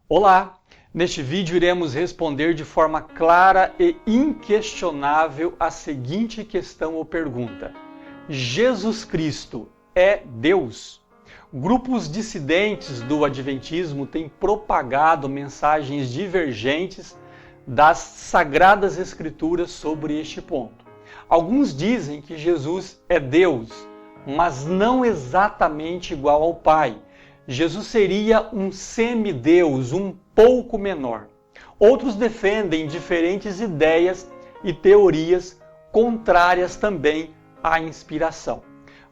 Olá! Neste vídeo iremos responder de forma clara e inquestionável a seguinte questão ou pergunta: Jesus Cristo é Deus? Grupos dissidentes do Adventismo têm propagado mensagens divergentes das Sagradas Escrituras sobre este ponto. Alguns dizem que Jesus é Deus, mas não exatamente igual ao Pai. Jesus seria um semideus, um pouco menor. Outros defendem diferentes ideias e teorias contrárias também à inspiração.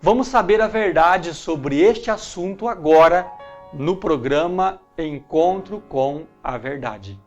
Vamos saber a verdade sobre este assunto agora no programa Encontro com a Verdade.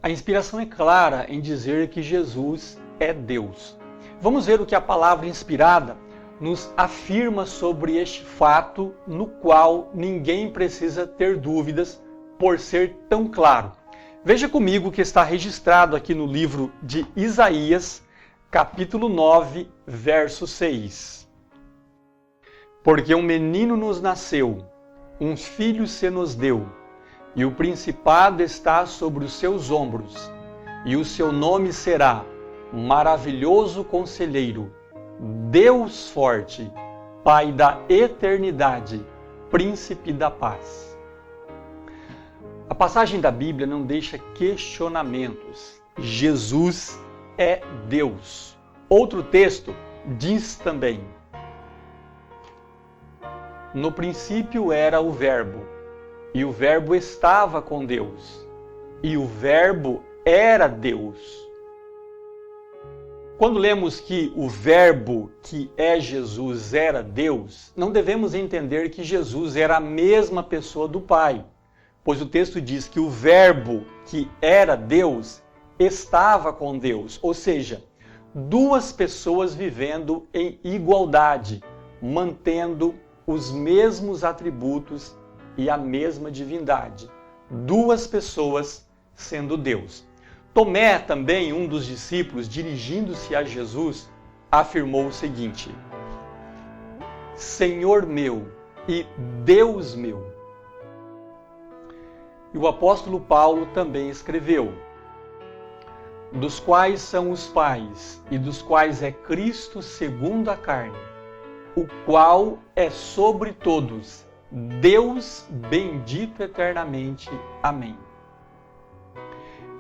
A inspiração é clara em dizer que Jesus é Deus. Vamos ver o que a palavra inspirada nos afirma sobre este fato, no qual ninguém precisa ter dúvidas por ser tão claro. Veja comigo o que está registrado aqui no livro de Isaías, capítulo 9, verso 6. Porque um menino nos nasceu, um filho se nos deu, e o principado está sobre os seus ombros, e o seu nome será Maravilhoso Conselheiro, Deus Forte, Pai da Eternidade, Príncipe da Paz. A passagem da Bíblia não deixa questionamentos. Jesus é Deus. Outro texto diz também: no princípio era o Verbo, e o Verbo estava com Deus, e o Verbo era Deus. Quando lemos que o Verbo, que é Jesus, era Deus, não devemos entender que Jesus era a mesma pessoa do Pai, pois o texto diz que o Verbo, que era Deus, estava com Deus, ou seja, duas pessoas vivendo em igualdade, mantendo os mesmos atributos e a mesma divindade. Duas pessoas sendo Deus. Tomé, também um dos discípulos, dirigindo-se a Jesus, afirmou o seguinte: Senhor meu e Deus meu. E o apóstolo Paulo também escreveu: dos quais são os pais, e dos quais é Cristo segundo a carne, o qual é sobre todos, Deus bendito eternamente. Amém.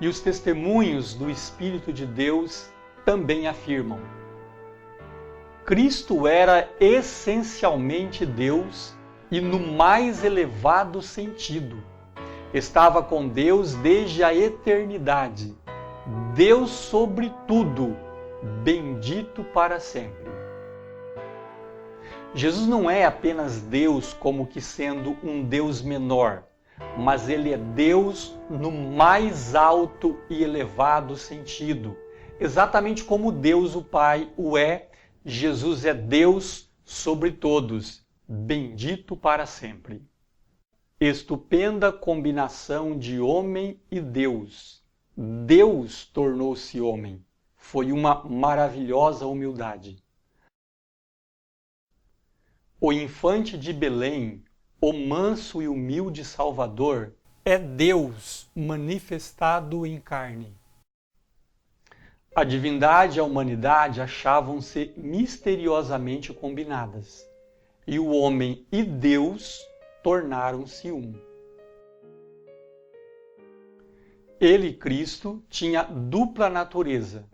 E os testemunhos do Espírito de Deus também afirmam: Cristo era essencialmente Deus e no mais elevado sentido. Estava com Deus desde a eternidade. Deus sobre tudo, bendito para sempre. Jesus não é apenas Deus como que sendo um Deus menor, mas Ele é Deus no mais alto e elevado sentido. Exatamente como Deus o Pai o é, Jesus é Deus sobre todos, bendito para sempre. Estupenda combinação de homem e Deus. Deus tornou-se homem. Foi uma maravilhosa humildade. O infante de Belém, o manso e humilde Salvador, é Deus manifestado em carne. A divindade e a humanidade achavam-se misteriosamente combinadas, e o homem e Deus tornaram-se um. Ele, Cristo, tinha dupla natureza,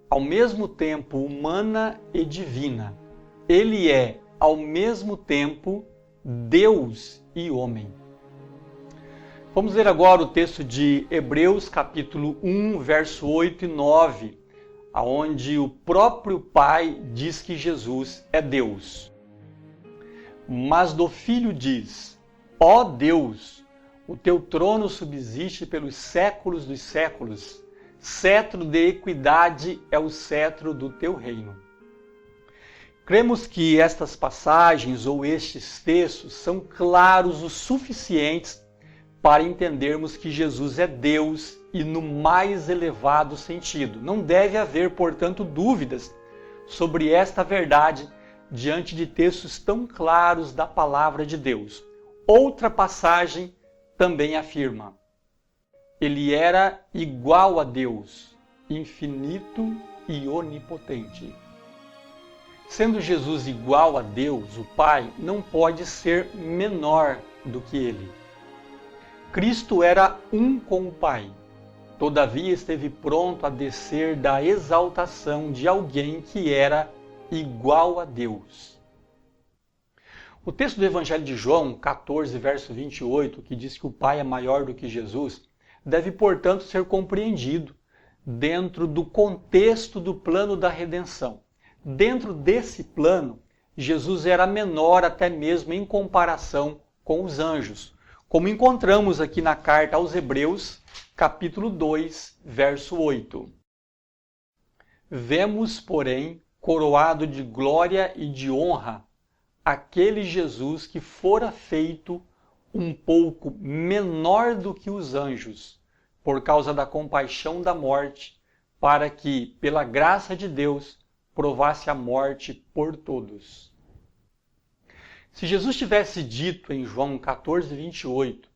ao mesmo tempo humana e divina. Ele é, ao mesmo tempo, Deus e homem. Vamos ler agora o texto de Hebreus, capítulo 1, verso 8 e 9, onde o próprio Pai diz que Jesus é Deus. Mas do Filho diz: ó Deus, O teu trono subsiste pelos séculos dos séculos. Cetro de equidade é o cetro do teu reino. Cremos que estas passagens ou estes textos são claros o suficientes para entendermos que Jesus é Deus e no mais elevado sentido. Não deve haver, portanto, dúvidas sobre esta verdade diante de textos tão claros da palavra de Deus. Outra passagem também afirma: ele era igual a Deus, infinito e onipotente. Sendo Jesus igual a Deus, o Pai, não pode ser menor do que ele. Cristo era um com o Pai, todavia esteve pronto a descer da exaltação de alguém que era igual a Deus. O texto do Evangelho de João, 14, verso 28, que diz que o Pai é maior do que Jesus, deve, portanto, ser compreendido dentro do contexto do plano da redenção. Dentro desse plano, Jesus era menor até mesmo em comparação com os anjos, como encontramos aqui na carta aos Hebreus, capítulo 2, verso 8. Vemos, porém, coroado de glória e de honra, aquele Jesus que fora feito um pouco menor do que os anjos, por causa da compaixão da morte, para que, pela graça de Deus, provasse a morte por todos. Se Jesus tivesse dito em João 14, 28,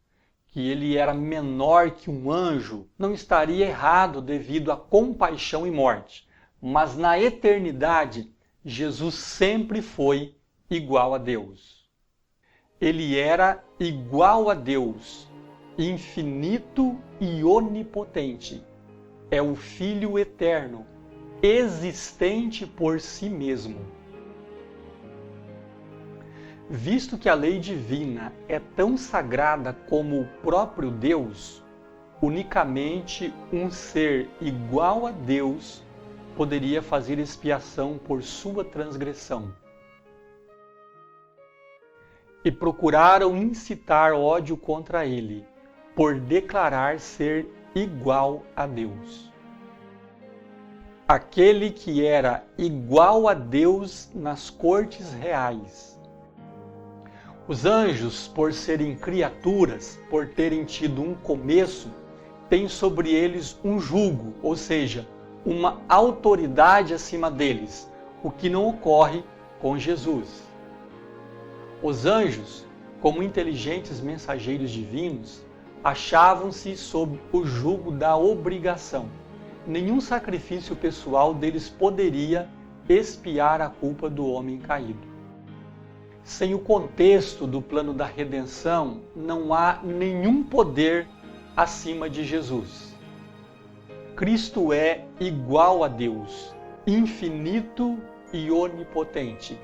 que ele era menor que um anjo, não estaria errado devido à compaixão e morte. Mas na eternidade, Jesus sempre foi igual a Deus. Ele era igual a Deus, infinito e onipotente. É o Filho eterno, existente por si mesmo. Visto que a lei divina é tão sagrada como o próprio Deus, unicamente um ser igual a Deus poderia fazer expiação por sua transgressão. E procuraram incitar ódio contra ele, por declarar ser igual a Deus. Aquele que era igual a Deus nas cortes reais. Os anjos, por serem criaturas, por terem tido um começo, têm sobre eles um jugo, ou seja, uma autoridade acima deles, o que não ocorre com Jesus. Os anjos, como inteligentes mensageiros divinos, achavam-se sob o jugo da obrigação. Nenhum sacrifício pessoal deles poderia expiar a culpa do homem caído. Sem o contexto do plano da redenção, não há nenhum poder acima de Jesus. Cristo é igual a Deus, infinito e onipotente.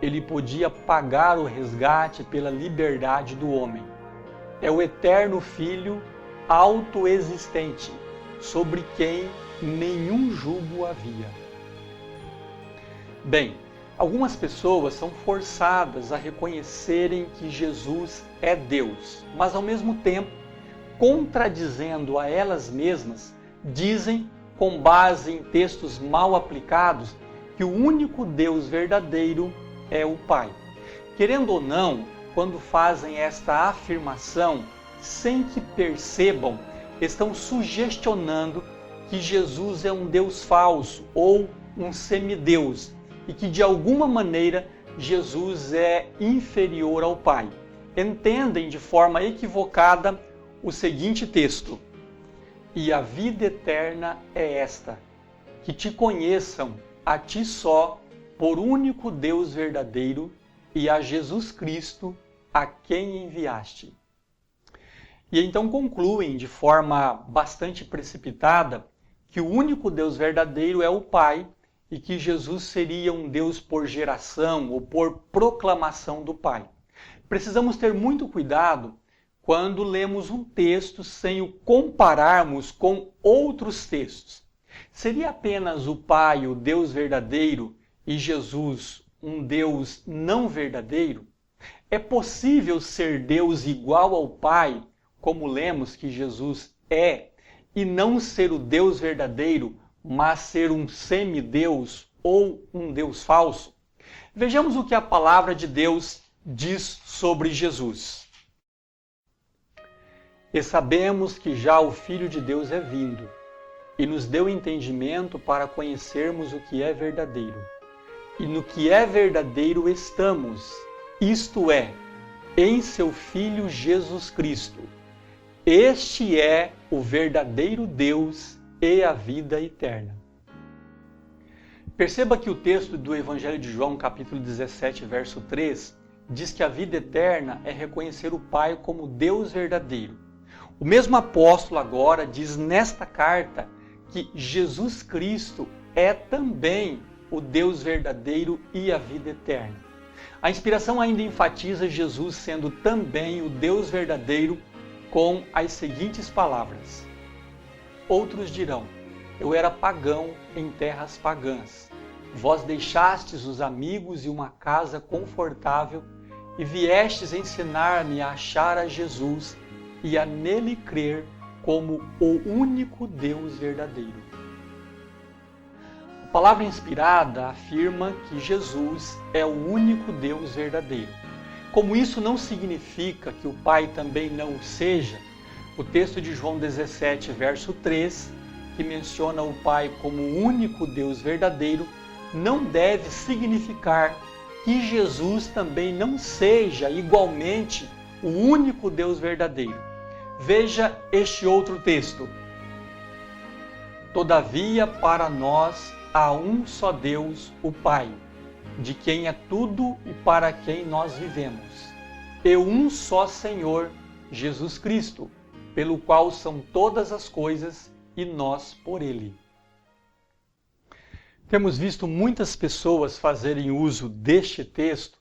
Ele podia pagar o resgate pela liberdade do homem. É o eterno Filho autoexistente, sobre quem nenhum jugo havia. Bem, algumas pessoas são forçadas a reconhecerem que Jesus é Deus, mas ao mesmo tempo, contradizendo a elas mesmas, dizem, com base em textos mal aplicados, que o único Deus verdadeiro é o Pai. Querendo ou não, quando fazem esta afirmação, sem que percebam, estão sugestionando que Jesus é um Deus falso ou um semideus e que de alguma maneira Jesus é inferior ao Pai. Entendem de forma equivocada o seguinte texto: e a vida eterna é esta, que te conheçam a ti só, por único Deus verdadeiro, e a Jesus Cristo, a quem enviaste. E então concluem de forma bastante precipitada que o único Deus verdadeiro é o Pai e que Jesus seria um Deus por geração ou por proclamação do Pai. Precisamos ter muito cuidado quando lemos um texto sem o compararmos com outros textos. Seria apenas o Pai o Deus verdadeiro e Jesus um Deus não verdadeiro? É possível ser Deus igual ao Pai como lemos que Jesus é, e não ser o Deus verdadeiro, mas ser um semideus ou um Deus falso? Vejamos o que a palavra de Deus diz sobre Jesus. E sabemos que já o Filho de Deus é vindo, e nos deu entendimento para conhecermos o que é verdadeiro. E no que é verdadeiro estamos, isto é, em seu Filho Jesus Cristo. Este é o verdadeiro Deus e a vida eterna. Perceba que o texto do Evangelho de João, capítulo 17, verso 3, diz que a vida eterna é reconhecer o Pai como Deus verdadeiro. O mesmo apóstolo agora diz nesta carta que Jesus Cristo é também o Deus verdadeiro e a vida eterna. A inspiração ainda enfatiza Jesus sendo também o Deus verdadeiro com as seguintes palavras: outros dirão, eu era pagão em terras pagãs. Vós deixastes os amigos e uma casa confortável e viestes ensinar-me a achar a Jesus e a nele crer como o único Deus verdadeiro. A palavra inspirada afirma que Jesus é o único Deus verdadeiro. Como isso não significa que o Pai também não o seja, o texto de João 17, verso 3, que menciona o Pai como o único Deus verdadeiro, não deve significar que Jesus também não seja igualmente o único Deus verdadeiro. Veja este outro texto. Todavia, para nós há um só Deus, o Pai, de quem é tudo e para quem nós vivemos, e um só Senhor, Jesus Cristo, pelo qual são todas as coisas e nós por Ele. Temos visto muitas pessoas fazerem uso deste texto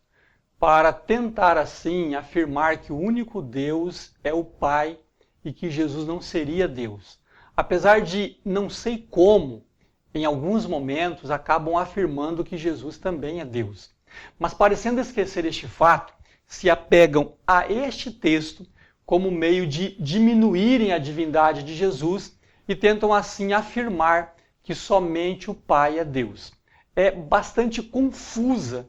para tentar assim afirmar que o único Deus é o Pai e que Jesus não seria Deus. Apesar de não sei como, em alguns momentos acabam afirmando que Jesus também é Deus. Mas parecendo esquecer este fato, se apegam a este texto como meio de diminuírem a divindade de Jesus e tentam assim afirmar que somente o Pai é Deus. É bastante confusa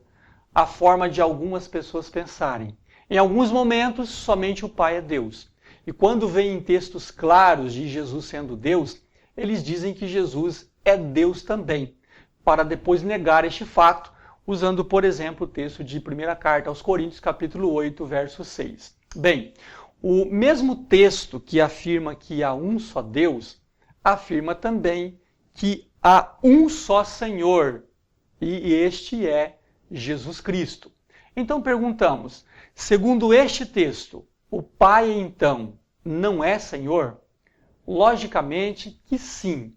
a forma de algumas pessoas pensarem. Em alguns momentos, somente o Pai é Deus. E quando vem em textos claros de Jesus sendo Deus, eles dizem que Jesus é Deus também, para depois negar este fato, usando, por exemplo, o texto de 1ª Carta aos Coríntios, capítulo 8, verso 6. Bem, o mesmo texto que afirma que há um só Deus, afirma também que há um só Senhor, e este é Jesus Cristo. Então perguntamos, segundo este texto, o Pai então não é Senhor? Logicamente que sim.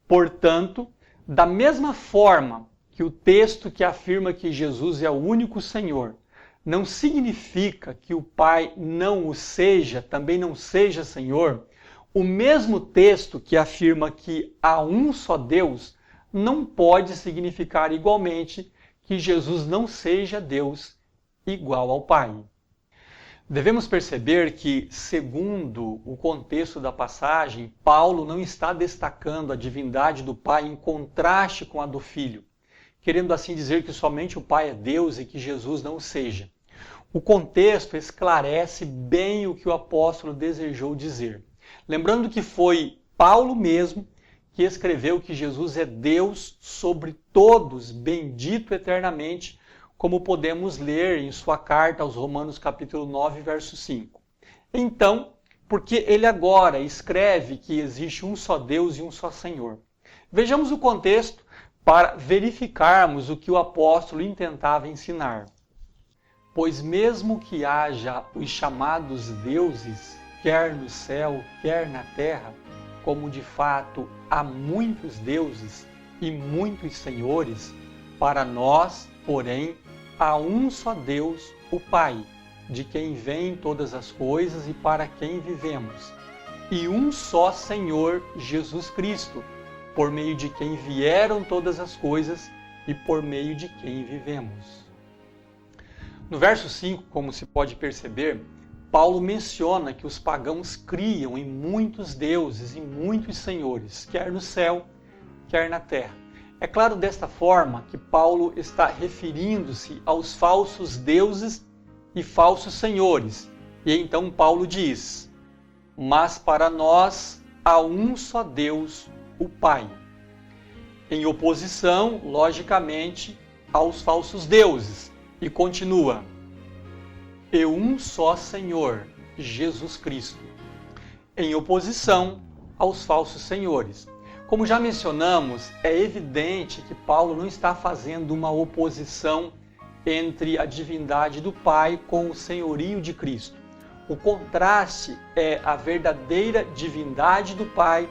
Portanto, da mesma forma que o texto que afirma que Jesus é o único Senhor não significa que o Pai não o seja, também não seja Senhor, o mesmo texto que afirma que há um só Deus não pode significar igualmente que Jesus não seja Deus igual ao Pai. Devemos perceber que, segundo o contexto da passagem, Paulo não está destacando a divindade do Pai em contraste com a do Filho, querendo assim dizer que somente o Pai é Deus e que Jesus não o seja. O contexto esclarece bem o que o apóstolo desejou dizer. Lembrando que foi Paulo mesmo que escreveu que Jesus é Deus sobre todos, bendito eternamente, como podemos ler em sua carta aos Romanos capítulo 9, verso 5. Então, porque ele agora escreve que existe um só Deus e um só Senhor. Vejamos o contexto para verificarmos o que o apóstolo intentava ensinar. Pois mesmo que haja os chamados deuses, quer no céu, quer na terra, como de fato há muitos deuses e muitos senhores, para nós, porém, há um só Deus, o Pai, de quem vêm todas as coisas e para quem vivemos, e um só Senhor, Jesus Cristo, por meio de quem vieram todas as coisas e por meio de quem vivemos. No verso 5, como se pode perceber, Paulo menciona que os pagãos criam em muitos deuses e muitos senhores, quer no céu, quer na terra. É claro desta forma que Paulo está referindo-se aos falsos deuses e falsos senhores. E então Paulo diz: mas para nós há um só Deus, o Pai. Em oposição, logicamente, aos falsos deuses. E continua: e um só Senhor, Jesus Cristo. Em oposição aos falsos senhores. Como já mencionamos, é evidente que Paulo não está fazendo uma oposição entre a divindade do Pai com o senhorio de Cristo. O contraste é a verdadeira divindade do Pai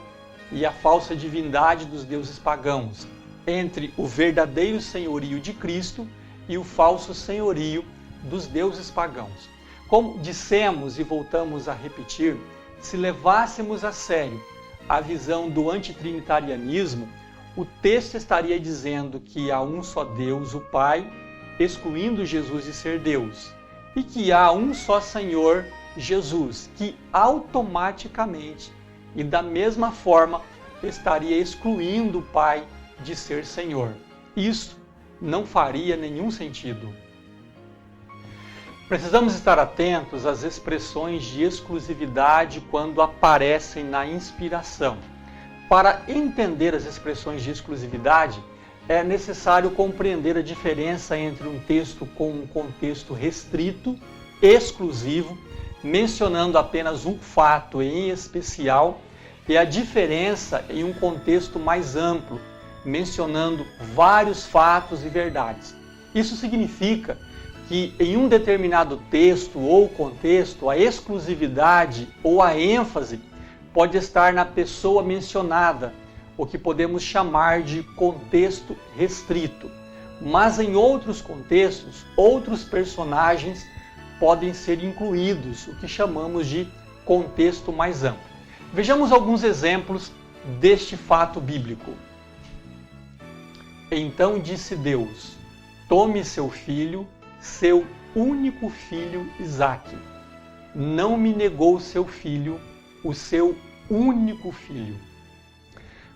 e a falsa divindade dos deuses pagãos, entre o verdadeiro senhorio de Cristo e o falso senhorio dos deuses pagãos. Como dissemos e voltamos a repetir, se levássemos a sério a visão do antitrinitarianismo, o texto estaria dizendo que há um só Deus, o Pai, excluindo Jesus de ser Deus, e que há um só Senhor, Jesus, que automaticamente e da mesma forma estaria excluindo o Pai de ser Senhor. Isso não faria nenhum sentido. Precisamos estar atentos às expressões de exclusividade quando aparecem na inspiração. Para entender as expressões de exclusividade, é necessário compreender a diferença entre um texto com um contexto restrito, exclusivo, mencionando apenas um fato em especial, e a diferença em um contexto mais amplo, mencionando vários fatos e verdades. Isso significa que em um determinado texto ou contexto, a exclusividade ou a ênfase pode estar na pessoa mencionada, o que podemos chamar de contexto restrito. Mas em outros contextos, outros personagens podem ser incluídos, o que chamamos de contexto mais amplo. Vejamos alguns exemplos deste fato bíblico. Então disse Deus: tome seu filho, seu único filho Isaque. Não me negou seu filho, o seu único filho.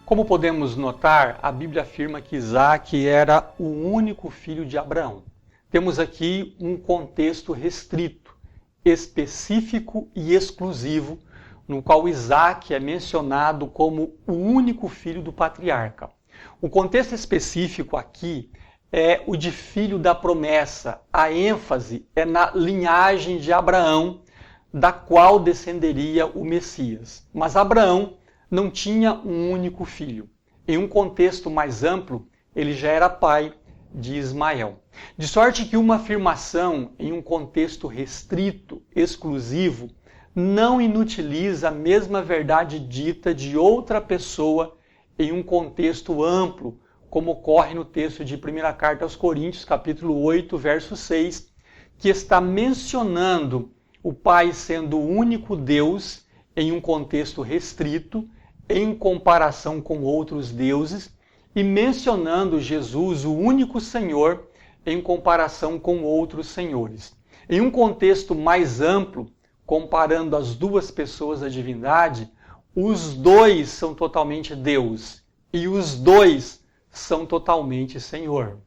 Como podemos notar, a Bíblia afirma que Isaque era o único filho de Abraão. Temos aqui um contexto restrito, específico e exclusivo, no qual Isaque é mencionado como o único filho do patriarca. O contexto específico aqui é o de filho da promessa. A ênfase é na linhagem de Abraão, da qual descenderia o Messias. Mas Abraão não tinha um único filho. Em um contexto mais amplo, ele já era pai de Ismael. De sorte que uma afirmação em um contexto restrito, exclusivo, não inutiliza a mesma verdade dita de outra pessoa em um contexto amplo, como ocorre no texto de 1ª Carta aos Coríntios, capítulo 8, verso 6, que está mencionando o Pai sendo o único Deus em um contexto restrito, em comparação com outros deuses, e mencionando Jesus, o único Senhor, em comparação com outros senhores. Em um contexto mais amplo, comparando as duas pessoas da divindade, os dois são totalmente Deus e os dois são totalmente Senhor.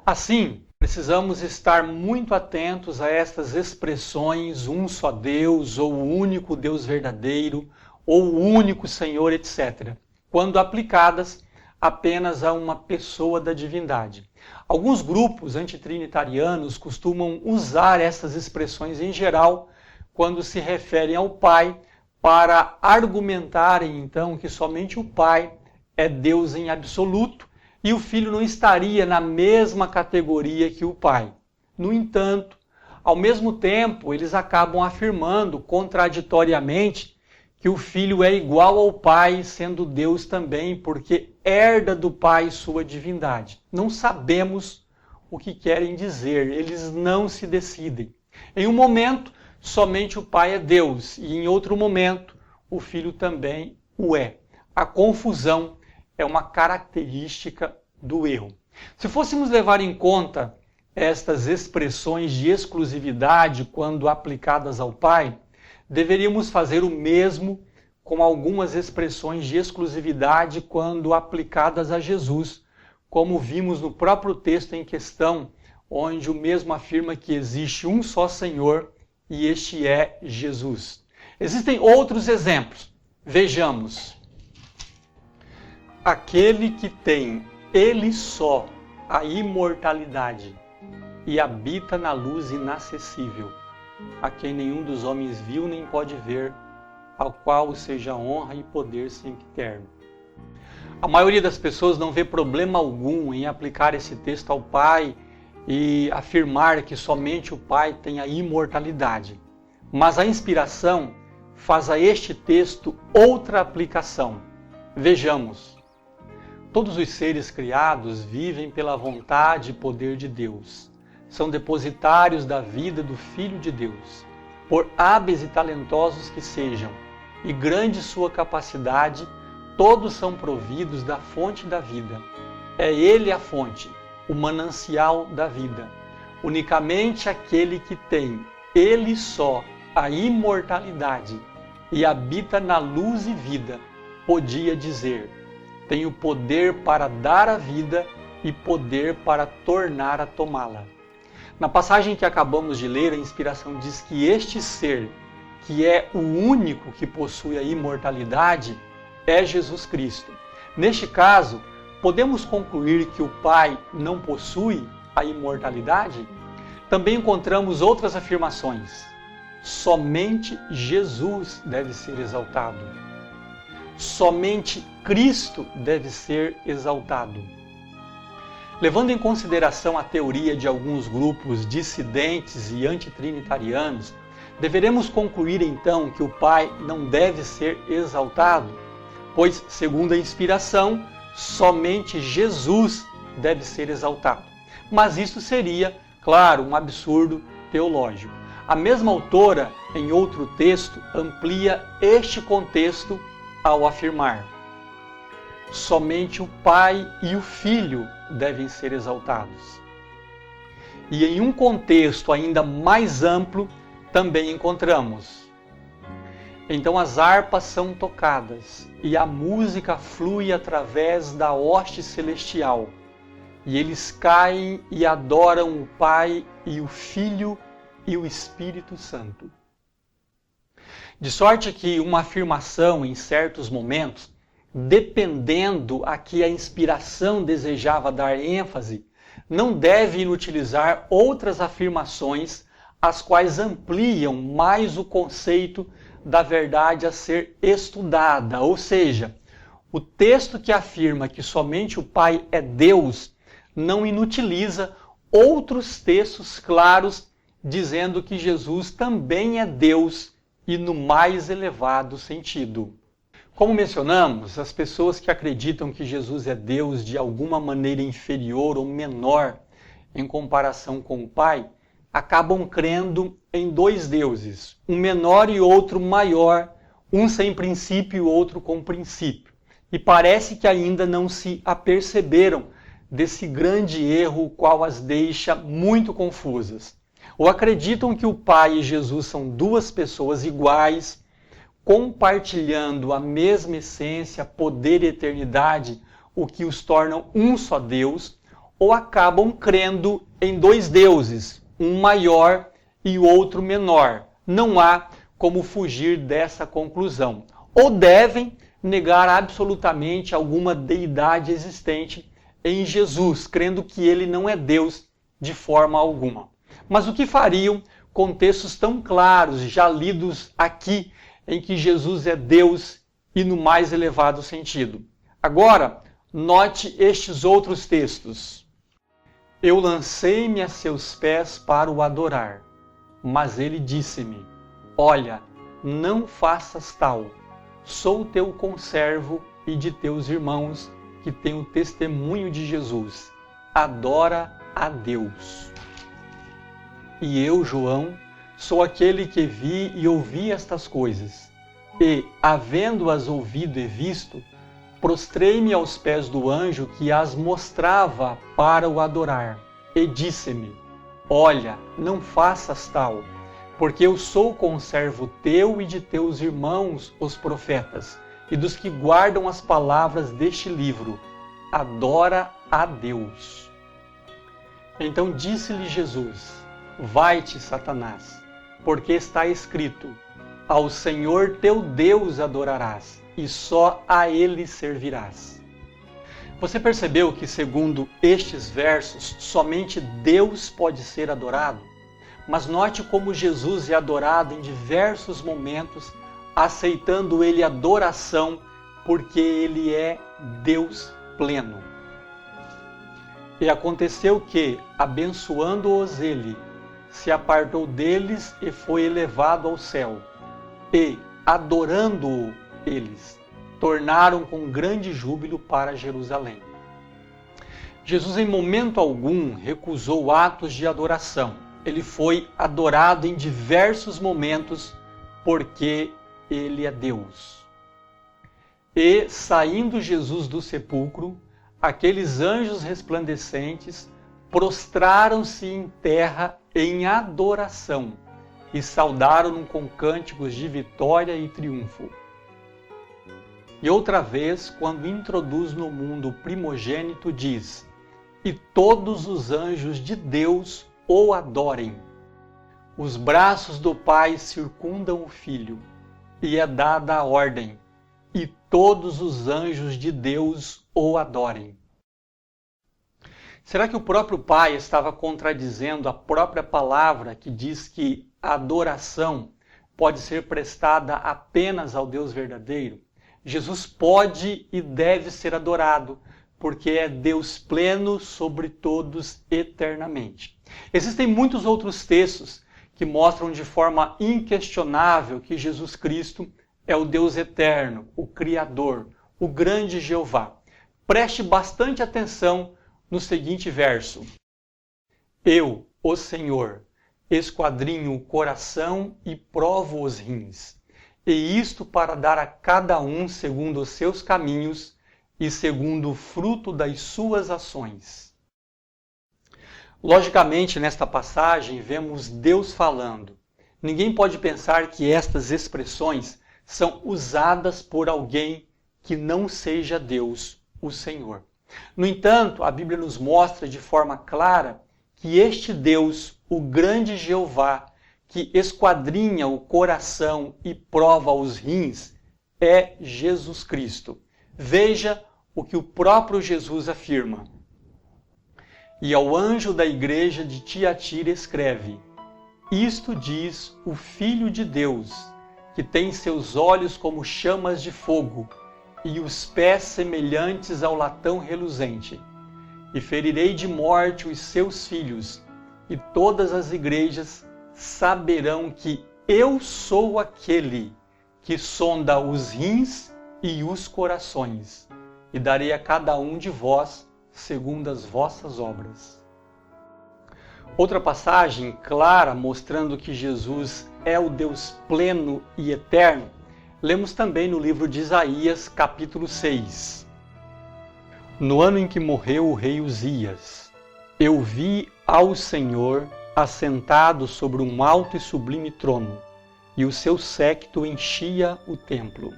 Assim, precisamos estar muito atentos a estas expressões, um só Deus, ou o único Deus verdadeiro, ou o único Senhor, etc., quando aplicadas apenas a uma pessoa da divindade. Alguns grupos antitrinitarianos costumam usar essas expressões em geral quando se referem ao Pai, para argumentarem então que somente o Pai é Deus em absoluto e o Filho não estaria na mesma categoria que o Pai. No entanto, ao mesmo tempo, eles acabam afirmando contraditoriamente que o Filho é igual ao Pai, sendo Deus também, porque herda do Pai sua divindade. Não sabemos o que querem dizer, eles não se decidem. Em um momento, somente o Pai é Deus, e em outro momento, o Filho também o é. A confusão é uma característica do erro. Se fôssemos levar em conta estas expressões de exclusividade quando aplicadas ao Pai, deveríamos fazer o mesmo com algumas expressões de exclusividade quando aplicadas a Jesus, como vimos no próprio texto em questão, onde o mesmo afirma que existe um só Senhor e este é Jesus. Existem outros exemplos. Vejamos. Aquele que tem, ele só, a imortalidade e habita na luz inacessível, a quem nenhum dos homens viu nem pode ver, ao qual seja honra e poder sempiterno. A maioria das pessoas não vê problema algum em aplicar esse texto ao Pai e afirmar que somente o Pai tem a imortalidade. Mas a inspiração faz a este texto outra aplicação. Vejamos. Todos os seres criados vivem pela vontade e poder de Deus. São depositários da vida do Filho de Deus. Por hábeis e talentosos que sejam, e grande sua capacidade, todos são providos da fonte da vida. É Ele a fonte, o manancial da vida. Unicamente aquele que tem, Ele só, a imortalidade e habita na luz e vida, podia dizer: tenho poder para dar a vida e poder para tornar a tomá-la. Na passagem que acabamos de ler, a inspiração diz que este ser, que é o único que possui a imortalidade, é Jesus Cristo. Neste caso, podemos concluir que o Pai não possui a imortalidade? Também encontramos outras afirmações. Somente Jesus deve ser exaltado. Somente Cristo deve ser exaltado. Levando em consideração a teoria de alguns grupos dissidentes e antitrinitarianos, deveremos concluir então que o Pai não deve ser exaltado, pois, segundo a inspiração, somente Jesus deve ser exaltado. Mas isso seria, claro, um absurdo teológico. A mesma autora, em outro texto, amplia este contexto ao afirmar: somente o Pai e o Filho devem ser exaltados. E em um contexto ainda mais amplo, também encontramos: então as harpas são tocadas e a música flui através da hoste celestial, e eles caem e adoram o Pai e o Filho e o Espírito Santo. De sorte que uma afirmação em certos momentos, dependendo a que a inspiração desejava dar ênfase, não deve inutilizar outras afirmações as quais ampliam mais o conceito da verdade a ser estudada. Ou seja, o texto que afirma que somente o Pai é Deus não inutiliza outros textos claros dizendo que Jesus também é Deus e no mais elevado sentido. Como mencionamos, as pessoas que acreditam que Jesus é Deus de alguma maneira inferior ou menor em comparação com o Pai, acabam crendo em dois deuses, um menor e outro maior, um sem princípio e outro com princípio. E parece que ainda não se aperceberam desse grande erro, o qual as deixa muito confusas. Ou acreditam que o Pai e Jesus são duas pessoas iguais, compartilhando a mesma essência, poder e eternidade, o que os tornam um só Deus, ou acabam crendo em dois deuses, um maior e o outro menor. Não há como fugir dessa conclusão. Ou devem negar absolutamente alguma deidade existente em Jesus, crendo que ele não é Deus de forma alguma. Mas o que fariam com textos tão claros, já lidos aqui, em que Jesus é Deus e no mais elevado sentido? Agora, note estes outros textos. Eu lancei-me a seus pés para o adorar, mas ele disse-me: olha, não faças tal, sou teu conservo e de teus irmãos, que têm o testemunho de Jesus. Adora a Deus. E eu, João, sou aquele que vi e ouvi estas coisas. E, havendo-as ouvido e visto, prostrei-me aos pés do anjo que as mostrava para o adorar. E disse-me: olha, não faças tal, porque eu sou conservo teu e de teus irmãos, os profetas, e dos que guardam as palavras deste livro. Adora a Deus. Então disse-lhe Jesus: vai-te, Satanás, porque está escrito: ao Senhor teu Deus adorarás, e só a Ele servirás. Você percebeu que, segundo estes versos, somente Deus pode ser adorado? Mas note como Jesus é adorado em diversos momentos, aceitando Ele adoração, porque Ele é Deus pleno. E aconteceu que, abençoando-os Ele, se apartou deles e foi elevado ao céu. E, adorando-o eles, tornaram com grande júbilo para Jerusalém. Jesus, em momento algum, recusou atos de adoração. Ele foi adorado em diversos momentos, porque Ele é Deus. E, saindo Jesus do sepulcro, aqueles anjos resplandecentes prostraram-se em terra em adoração e saudaram-no com cânticos de vitória e triunfo. E outra vez, quando introduz no mundo o primogênito, diz: e todos os anjos de Deus o adorem. Os braços do Pai circundam o Filho, e é dada a ordem, e todos os anjos de Deus o adorem. Será que o próprio Pai estava contradizendo a própria palavra que diz que a adoração pode ser prestada apenas ao Deus verdadeiro? Jesus pode e deve ser adorado, porque é Deus pleno sobre todos eternamente. Existem muitos outros textos que mostram de forma inquestionável que Jesus Cristo é o Deus eterno, o Criador, o grande Jeová. Preste bastante atenção no seguinte verso: eu, o Senhor, esquadrinho o coração e provo os rins, e isto para dar a cada um segundo os seus caminhos e segundo o fruto das suas ações. Logicamente, nesta passagem, vemos Deus falando. Ninguém pode pensar que estas expressões são usadas por alguém que não seja Deus, o Senhor. No entanto, a Bíblia nos mostra de forma clara que este Deus, o grande Jeová, que esquadrinha o coração e prova os rins, é Jesus Cristo. Veja o que o próprio Jesus afirma. E ao anjo da igreja de Tiatira escreve: isto diz o Filho de Deus, que tem seus olhos como chamas de fogo e os pés semelhantes ao latão reluzente. E ferirei de morte os seus filhos, e todas as igrejas saberão que eu sou aquele que sonda os rins e os corações, e darei a cada um de vós segundo as vossas obras. Outra passagem clara mostrando que Jesus é o Deus pleno e eterno, lemos também no livro de Isaías, capítulo 6. No ano em que morreu o rei Uzias, eu vi ao Senhor assentado sobre um alto e sublime trono, e o seu séquito enchia o templo.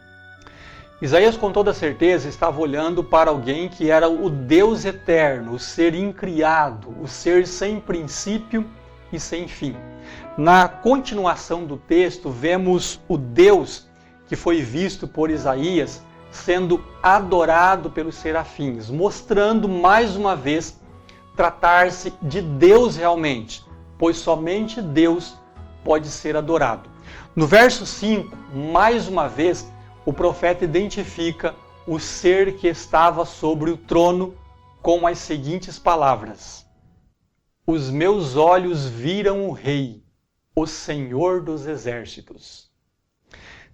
Isaías, com toda certeza, estava olhando para alguém que era o Deus eterno, o ser incriado, o ser sem princípio e sem fim. Na continuação do texto, vemos o Deus que foi visto por Isaías sendo adorado pelos serafins, mostrando mais uma vez tratar-se de Deus realmente, pois somente Deus pode ser adorado. No verso 5, mais uma vez, o profeta identifica o ser que estava sobre o trono com as seguintes palavras: os meus olhos viram o Rei, o Senhor dos exércitos.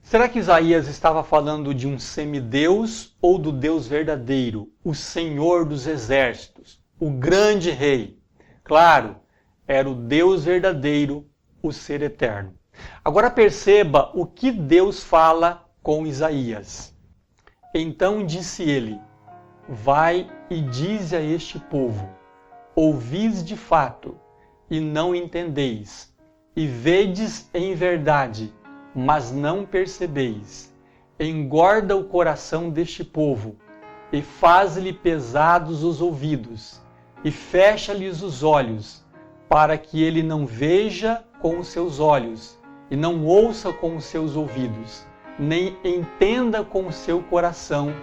Será que Isaías estava falando de um semideus ou do Deus verdadeiro, o Senhor dos exércitos, o grande Rei? Claro, era o Deus verdadeiro, o ser eterno. Agora perceba o que Deus fala com Isaías. Então disse ele: vai e dize a este povo: ouvis de fato, e não entendeis, e vedes em verdade, mas não percebeis. Engorda o coração deste povo, e faz-lhe pesados os ouvidos, e fecha-lhes os olhos, para que ele não veja com os seus olhos, e não ouça com os seus ouvidos, nem entenda com o seu coração,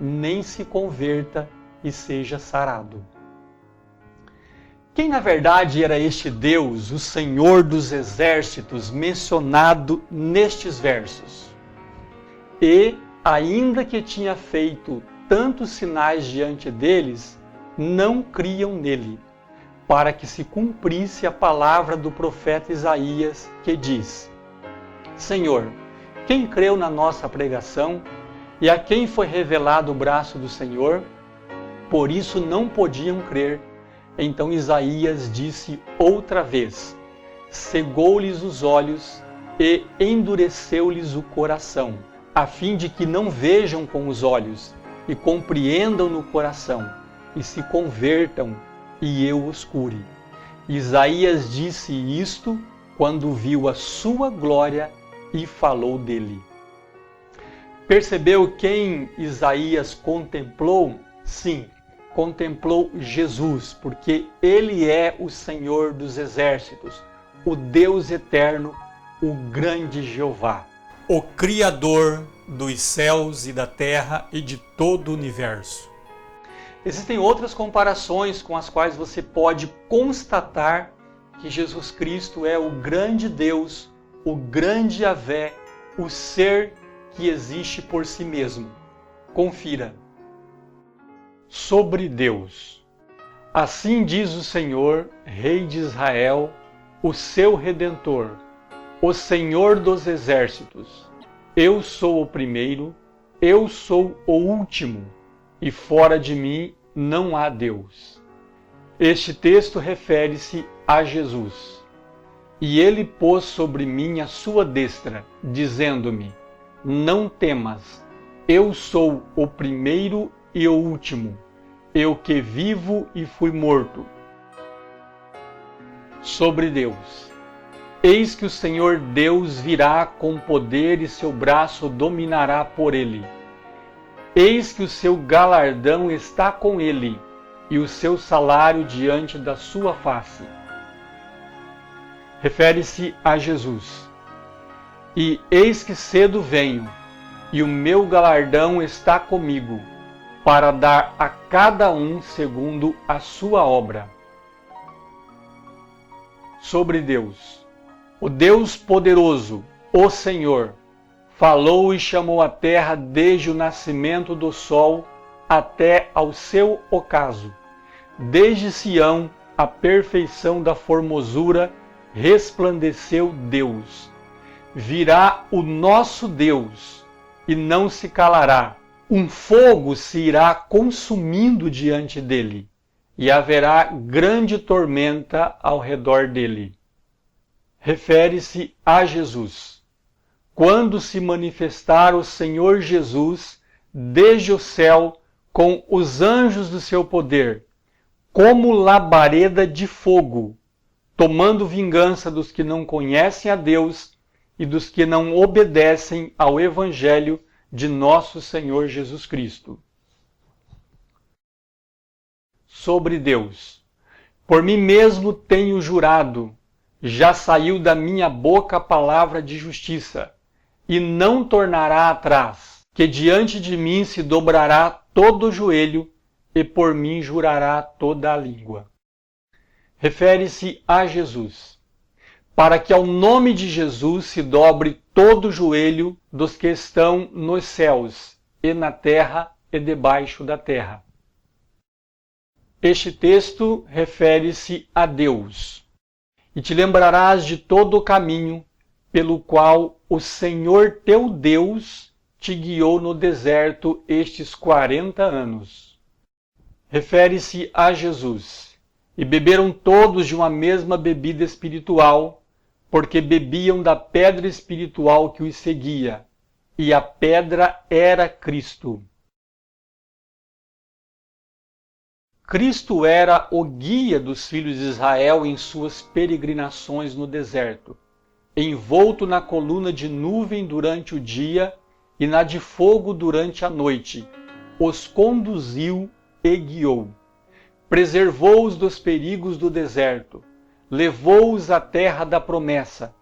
nem se converta e seja sarado. Quem na verdade era este Deus, o Senhor dos exércitos, mencionado nestes versos? E, ainda que tinha feito tantos sinais diante deles, não criam nele, para que se cumprisse a palavra do profeta Isaías, que diz: Senhor, quem creu na nossa pregação, e a quem foi revelado o braço do Senhor? Por isso não podiam crer. Então Isaías disse outra vez: cegou-lhes os olhos e endureceu-lhes o coração, a fim de que não vejam com os olhos, e compreendam no coração, e se convertam, e eu os cure. Isaías disse isto quando viu a sua glória e falou dele. Percebeu quem Isaías contemplou? Sim, contemplou Jesus, porque ele é o Senhor dos exércitos, o Deus eterno, o grande Jeová, o Criador dos céus e da terra e de todo o universo. Existem outras comparações com as quais você pode constatar que Jesus Cristo é o grande Deus, o grande Yahvé, o ser que existe por si mesmo. Confira. Sobre Deus. Assim diz o Senhor, Rei de Israel, o seu Redentor, o Senhor dos exércitos. Eu sou o primeiro, eu sou o último, e fora de mim não há Deus. Este texto refere-se a Jesus. E ele pôs sobre mim a sua destra, dizendo-me: não temas, eu sou o primeiro e o último, eu que vivo e fui morto. Sobre Deus. Eis que o Senhor Deus virá com poder e seu braço dominará por ele. Eis que o seu galardão está com ele, e o seu salário diante da sua face. Refere-se a Jesus. E eis que cedo venho, e o meu galardão está comigo, para dar a cada um segundo a sua obra. Sobre Deus. O Deus poderoso, o Senhor, falou e chamou a terra desde o nascimento do sol até ao seu ocaso. Desde Sião, a perfeição da formosura, resplandeceu Deus. Virá o nosso Deus, e não se calará. Um fogo se irá consumindo diante dele, e haverá grande tormenta ao redor dele. Refere-se a Jesus. Quando se manifestar o Senhor Jesus desde o céu com os anjos do seu poder, como labareda de fogo, tomando vingança dos que não conhecem a Deus e dos que não obedecem ao Evangelho de nosso Senhor Jesus Cristo. Sobre Deus. Por mim mesmo tenho jurado, já saiu da minha boca a palavra de justiça, e não tornará atrás, que diante de mim se dobrará todo o joelho, e por mim jurará toda a língua. Refere-se a Jesus. Para que ao nome de Jesus se dobre todo o joelho dos que estão nos céus, e na terra, e debaixo da terra. Este texto refere-se a Deus. E te lembrarás de todo o caminho pelo qual o Senhor teu Deus te guiou no deserto estes 40 anos. Refere-se a Jesus. E beberam todos de uma mesma bebida espiritual, porque bebiam da pedra espiritual que os seguia, e a pedra era Cristo. Cristo era o guia dos filhos de Israel em suas peregrinações no deserto, envolto na coluna de nuvem durante o dia e na de fogo durante a noite. Os conduziu e guiou. Preservou-os dos perigos do deserto, levou-os à terra da promessa,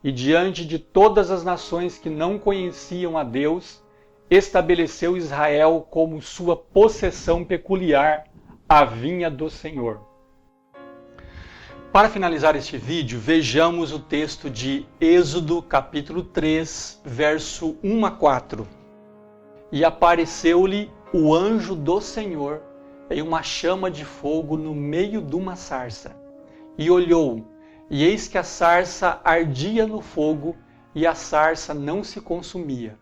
e diante de todas as nações que não conheciam a Deus, estabeleceu Israel como sua possessão peculiar, a vinha do Senhor. Para finalizar este vídeo, vejamos o texto de Êxodo capítulo 3, verso 1 a 4. E apareceu-lhe o anjo do Senhor em uma chama de fogo no meio de uma sarça. E olhou, e eis que a sarça ardia no fogo, e a sarça não se consumia.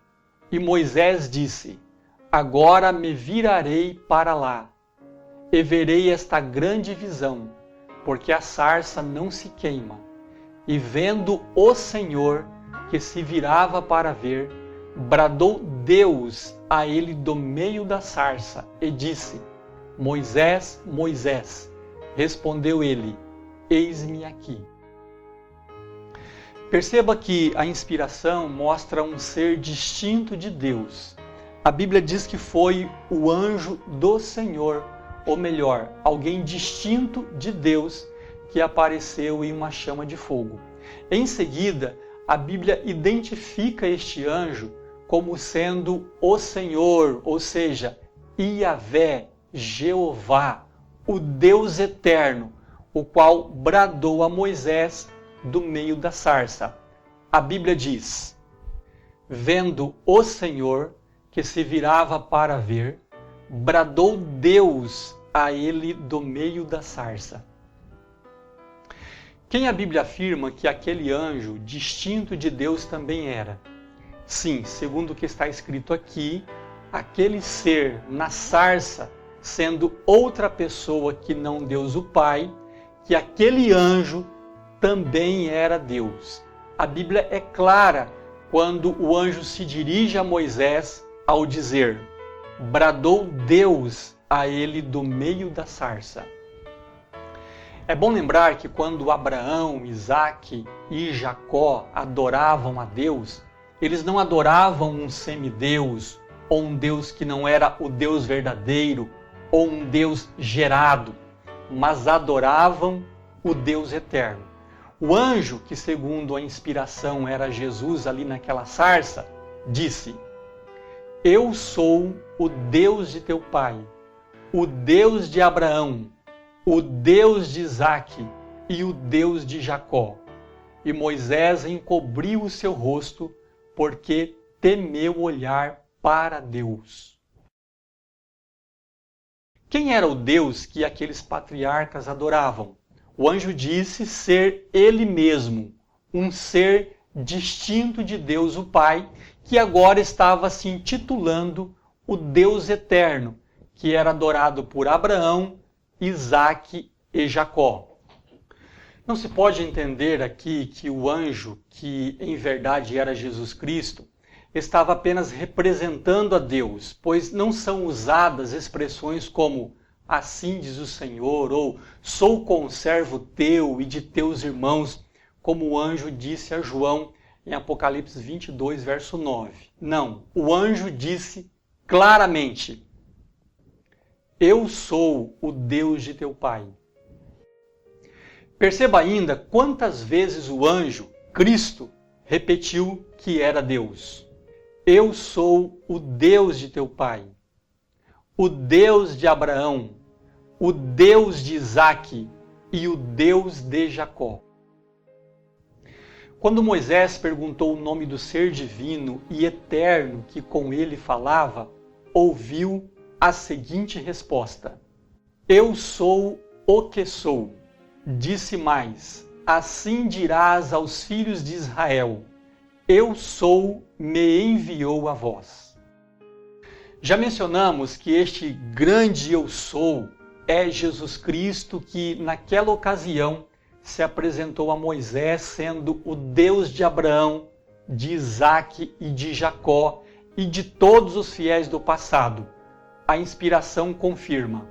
E Moisés disse: Agora me virarei para lá, e verei esta grande visão, porque a sarça não se queima. E vendo o Senhor, que se virava para ver, bradou Deus a ele do meio da sarça, e disse: Moisés, Moisés. Respondeu ele: Eis-me aqui. Perceba que a inspiração mostra um ser distinto de Deus. A Bíblia diz que foi o anjo do Senhor, ou melhor, alguém distinto de Deus que apareceu em uma chama de fogo. Em seguida, a Bíblia identifica este anjo como sendo o Senhor, ou seja, Iavé, Jeová, o Deus eterno, o qual bradou a Moisés do meio da sarça. A Bíblia diz: vendo o Senhor, que se virava para ver, bradou Deus a ele do meio da sarça. Quem a Bíblia afirma que aquele anjo distinto de Deus também era? Sim, segundo o que está escrito aqui, aquele ser na sarça, sendo outra pessoa que não Deus o Pai, que aquele anjo também era Deus. A Bíblia é clara quando o anjo se dirige a Moisés ao dizer: bradou Deus a ele do meio da sarça. É bom lembrar que quando Abraão, Isaque e Jacó adoravam a Deus, eles não adoravam um semideus, ou um Deus que não era o Deus verdadeiro, ou um Deus gerado, mas adoravam o Deus eterno. O anjo, que segundo a inspiração era Jesus ali naquela sarça, disse: Eu sou o Deus de teu pai, o Deus de Abraão, o Deus de Isaque e o Deus de Jacó. E Moisés encobriu o seu rosto, porque temeu olhar para Deus. Quem era o Deus que aqueles patriarcas adoravam? O anjo disse ser ele mesmo, um ser distinto de Deus o Pai, que agora estava se intitulando o Deus eterno, que era adorado por Abraão, Isaque e Jacó. Não se pode entender aqui que o anjo, que em verdade era Jesus Cristo, estava apenas representando a Deus, pois não são usadas expressões como assim diz o Senhor, ou sou conservo teu e de teus irmãos, como o anjo disse a João em Apocalipse 22, verso 9. Não, o anjo disse claramente: eu sou o Deus de teu pai. Perceba ainda quantas vezes o anjo, Cristo, repetiu que era Deus. Eu sou o Deus de teu pai, o Deus de Abraão, o Deus de Isaque e o Deus de Jacó. Quando Moisés perguntou o nome do ser divino e eterno que com ele falava, ouviu a seguinte resposta: eu sou o que sou. Disse mais: assim dirás aos filhos de Israel: eu sou, me enviou a vós. Já mencionamos que este grande eu sou é Jesus Cristo, que naquela ocasião se apresentou a Moisés sendo o Deus de Abraão, de Isaque e de Jacó e de todos os fiéis do passado. A inspiração confirma.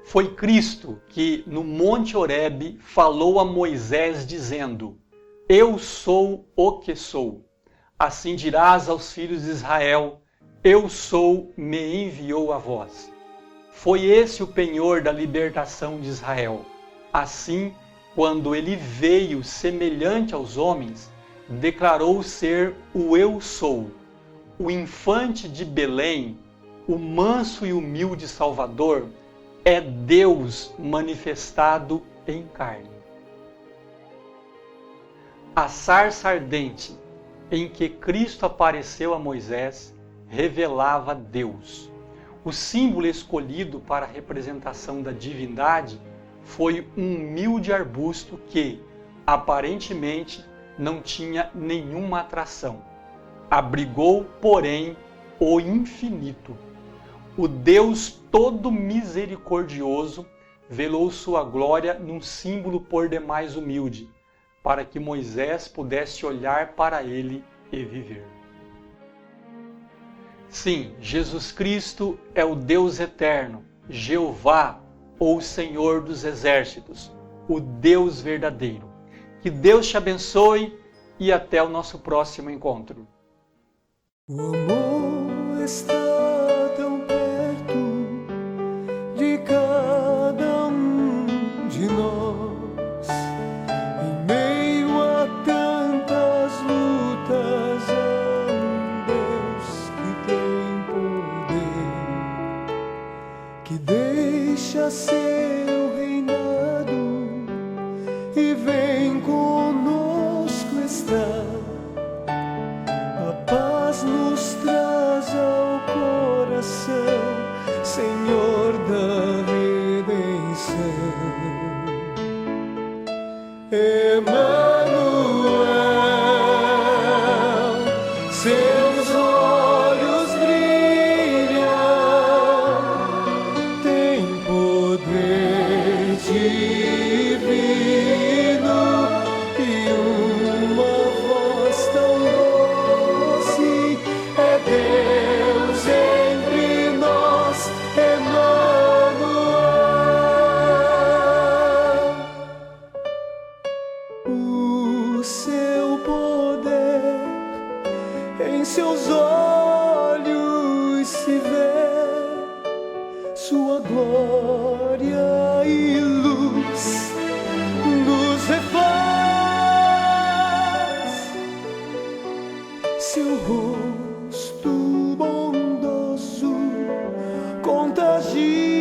Foi Cristo que no Monte Horebe falou a Moisés dizendo: Eu sou o que sou. Assim dirás aos filhos de Israel: Eu sou, me enviou a vós. Foi esse o penhor da libertação de Israel. Assim, quando ele veio semelhante aos homens, declarou ser o Eu sou, o infante de Belém, o manso e humilde Salvador, é Deus manifestado em carne. A sarça ardente em que Cristo apareceu a Moisés revelava Deus. O símbolo escolhido para a representação da divindade foi um humilde arbusto que, aparentemente, não tinha nenhuma atração. Abrigou, porém, o infinito. O Deus todo misericordioso velou sua glória num símbolo por demais humilde, para que Moisés pudesse olhar para ele e viver. Sim, Jesus Cristo é o Deus eterno, Jeová, ou Senhor dos exércitos, o Deus verdadeiro. Que Deus te abençoe e até o nosso próximo encontro. O amor está tão perto de cada um de nós, em meio a tantas lutas, há um Deus que tem poder, que deixa seu reinado e vem conosco estar. A paz nos traz ao coração, Senhor da redenção. Emanuel, seus olhos brilham, tem poder divino e uma voz tão doce. É Deus entre nós, Emanuel. O seu poder em seus olhos se vê, sua glória e luz nos refaz. Seu rosto bondoso contagia